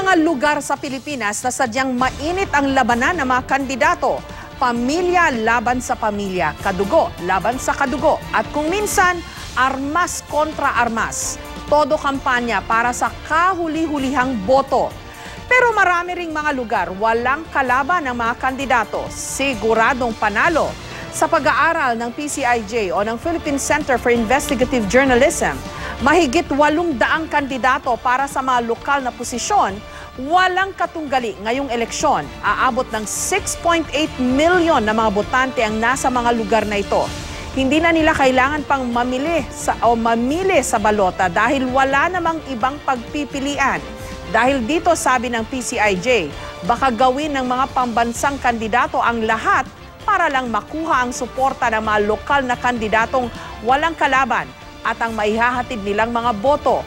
mga lugar sa Pilipinas na sadyang mainit ang labanan ng mga kandidato. Pamilya laban sa pamilya, kadugo laban sa kadugo, at kung minsan, armas kontra armas. Todo kampanya para sa kahuli-hulihang boto. Pero marami ring mga lugar walang kalaban ng mga kandidato, siguradong panalo. Sa pag-aaral ng PCIJ o ng Philippine Center for Investigative Journalism, mahigit 800 kandidato para sa mga lokal na posisyon, walang katunggali ngayong eleksyon. Aabot ng 6.8 million na mga botante ang nasa mga lugar na ito. Hindi na nila kailangan pang mamili sa balota dahil wala namang ibang pagpipilian. Dahil dito, sabi ng PCIJ, baka gawin ng mga pambansang kandidato ang lahat para lang makuha ang suporta ng mga lokal na kandidatong walang kalaban at ang maihahatid nilang mga boto.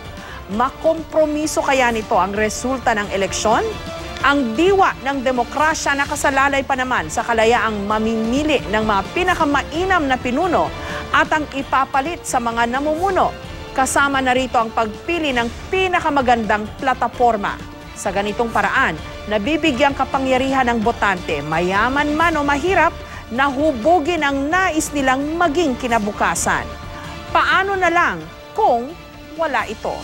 Makompromiso kaya nito ang resulta ng eleksyon? Ang diwa ng demokrasya nakasalalay pa naman sa kalayaang mamimili ng mga pinakamainam na pinuno at ang ipapalit sa mga namumuno. Kasama na rito ang pagpili ng pinakamagandang plataforma. Sa ganitong paraan, nabibigyang kapangyarihan ng botante, mayaman man o mahirap, na hubugin ang nais nilang maging kinabukasan. Paano na lang kung wala ito?